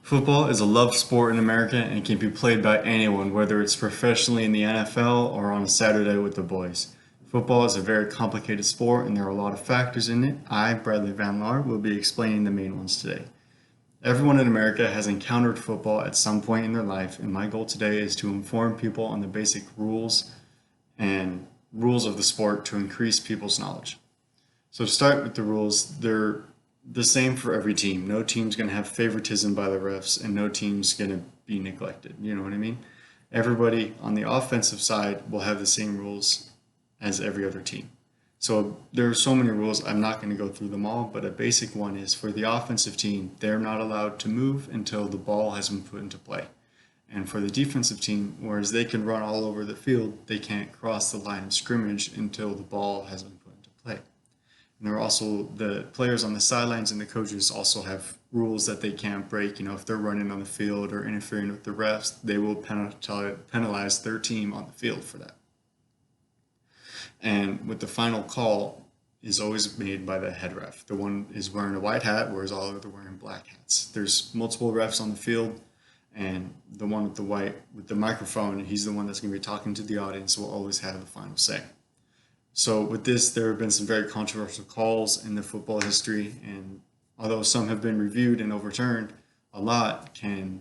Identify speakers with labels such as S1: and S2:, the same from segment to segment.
S1: Football is a loved sport in America and can be played by anyone, whether it's professionally in the NFL or on a Saturday with the boys. Football is a very complicated sport and there are a lot of factors in it. I, Bradley Van Laar, will be explaining the main ones today. Everyone in America has encountered football at some point in their life, and my goal today is to inform people on the basic and rules of the sport to increase people's knowledge. So to start with the rules, they're the same for every team. No team's going to have favoritism by the refs, and no team's going to be neglected. You know what I mean? Everybody on the offensive side will have the same rules as every other team. So there are so many rules, I'm not going to go through them all, but a basic one is for the offensive team, they're not allowed to move until the ball has been put into play. And for the defensive team, whereas they can run all over the field, they can't cross the line of scrimmage until the ball has been put into play. And there are also the players on the sidelines and the coaches also have rules that they can't break. You know, if they're running on the field or interfering with the refs, they will penalize their team on the field for that. And with the final call is always made by the head ref. The one is wearing a white hat, whereas all of them are wearing black hats. There's multiple refs on the field, and the one with the white with the microphone, he's the one that's going to be talking to the audience, will always have the final say. So with this, there have been some very controversial calls in the football history, and although some have been reviewed and overturned, a lot can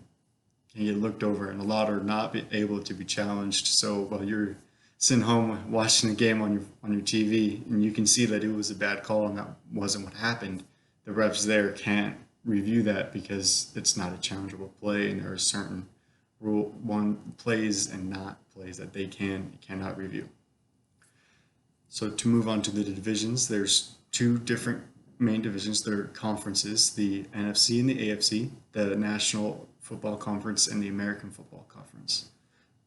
S1: get looked over, and a lot are not able to be challenged. So while you're sitting home watching the game on your TV, and you can see that it was a bad call and that wasn't what happened, the refs there can't review that because it's not a challengeable play, and there are certain rule one plays and not plays that they cannot review. So to move on to the divisions, there's two different main divisions. There are conferences, the NFC and the AFC, the National Football Conference and the American Football Conference.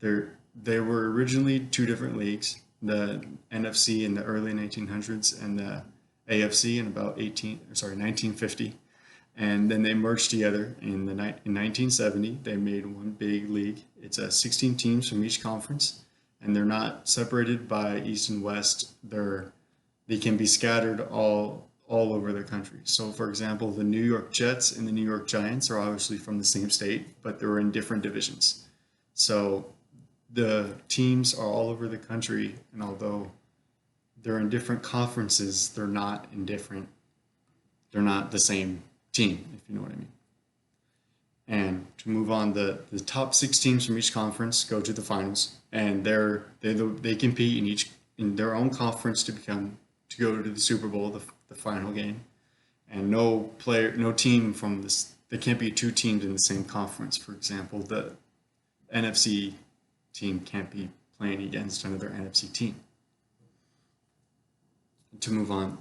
S1: They were originally two different leagues, the NFC in the early 1900s and the AFC in about 1950. And then they merged together in 1970. They made one big league. It's 16 teams from each conference, and they're not separated by east and west. They can be scattered all over the country. So for example, the New York Jets and the New York Giants are obviously from the same state, but they're in different divisions. So the teams are all over the country, and although they're in different conferences, they're not the same team, if you know what I mean. And to move on, the top six teams from each conference go to the finals, and they compete in their own conference to go to the Super Bowl, the final game. And no team from this, there can't be two teams in the same conference. For example, the NFC team can't be playing against another NFC team. To move on,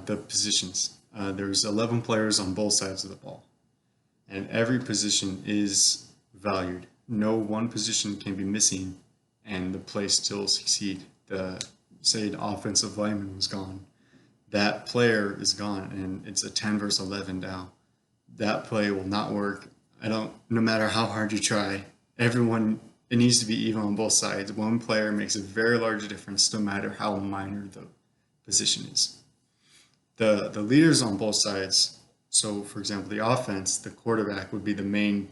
S1: the positions. There's 11 players on both sides of the ball, and every position is valued. No one position can be missing and the play still succeed. Say the offensive lineman was gone, that player is gone, and it's a 10 versus 11 now. That play will not work. No matter how hard you try, it needs to be even on both sides. One player makes a very large difference, no matter how minor the position is. The leaders on both sides, so for example, the offense, the quarterback would be the main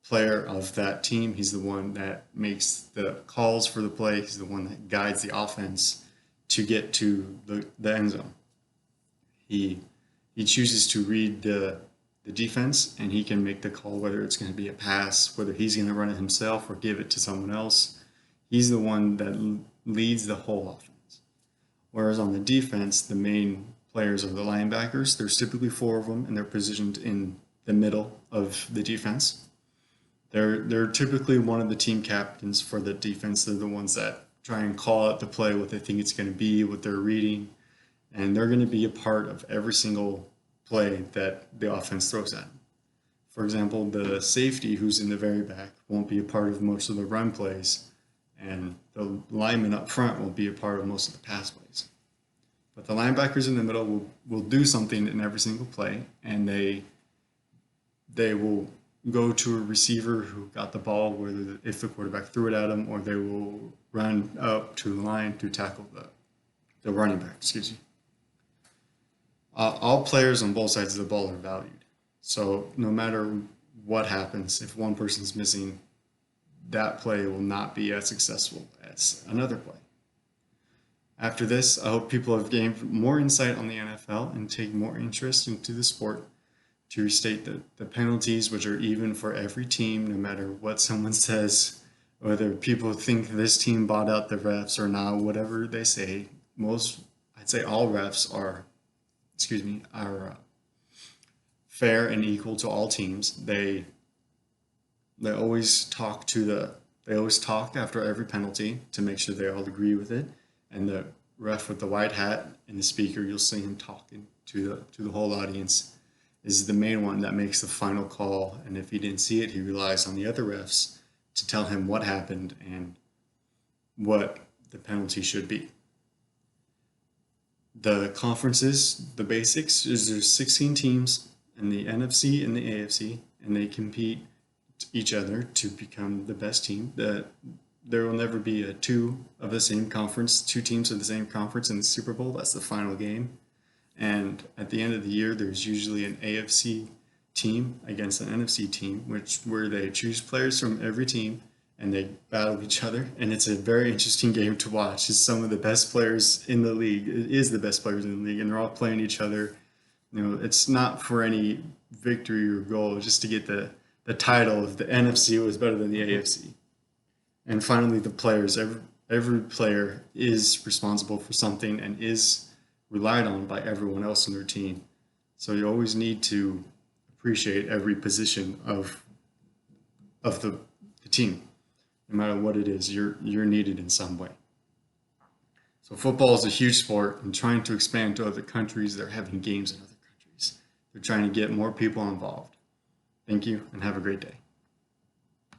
S1: player of that team. He's the one that makes the calls for the play. He's the one that guides the offense to get to the end zone. He chooses to read the defense, and he can make the call whether it's going to be a pass, whether he's going to run it himself or give it to someone else. He's the one that leads the whole offense. Whereas on the defense, the main players are the linebackers. There's typically four of them, and they're positioned in the middle of the defense. They're typically one of the team captains for the defense. They're the ones that try and call out the play, what they think it's going to be, what they're reading, and they're going to be a part of every single play that the offense throws at them. For example, the safety who's in the very back won't be a part of most of the run plays, and the lineman up front won't be a part of most of the pass plays. But the linebackers in the middle will do something in every single play, and they will go to a receiver who got the ball, whether if the quarterback threw it at them, or they will run up to the line to tackle the running back. Excuse me. All players on both sides of the ball are valued. So no matter what happens if one person's missing. That play will not be as successful as another play. After this, I hope people have gained more insight on the NFL and take more interest into the sport. To restate the penalties, which are even for every team, no matter what someone says, whether people think this team bought out the refs or not, whatever they say, I'd say all refs are fair and equal to all teams. They always they always talk after every penalty to make sure they all agree with it. And the ref with the white hat and the speaker, you'll see him talking to the whole audience, is the main one that makes the final call. And if he didn't see it, he relies on the other refs to tell him what happened and what the penalty should be. The conferences, the basics is there's 16 teams in the NFC and the AFC, and they compete each other to become the best team. There will never be two teams of the same conference in the Super Bowl. That's the final game. And at the end of the year, there's usually an AFC team against an NFC team, where they choose players from every team and they battle each other. And it's a very interesting game to watch. It's some of the best players in the league. It is the best players in the league, and they're all playing each other. It's not for any victory or goal, just to get the title of the NFC was better than the AFC. And finally, the players. Every player is responsible for something and is relied on by everyone else in their team. So you always need to appreciate every position of the team. No matter what it is, you're needed in some way. So football is a huge sport, and trying to expand to other countries, they're having games in other countries. They're trying to get more people involved. Thank you, and have a great day.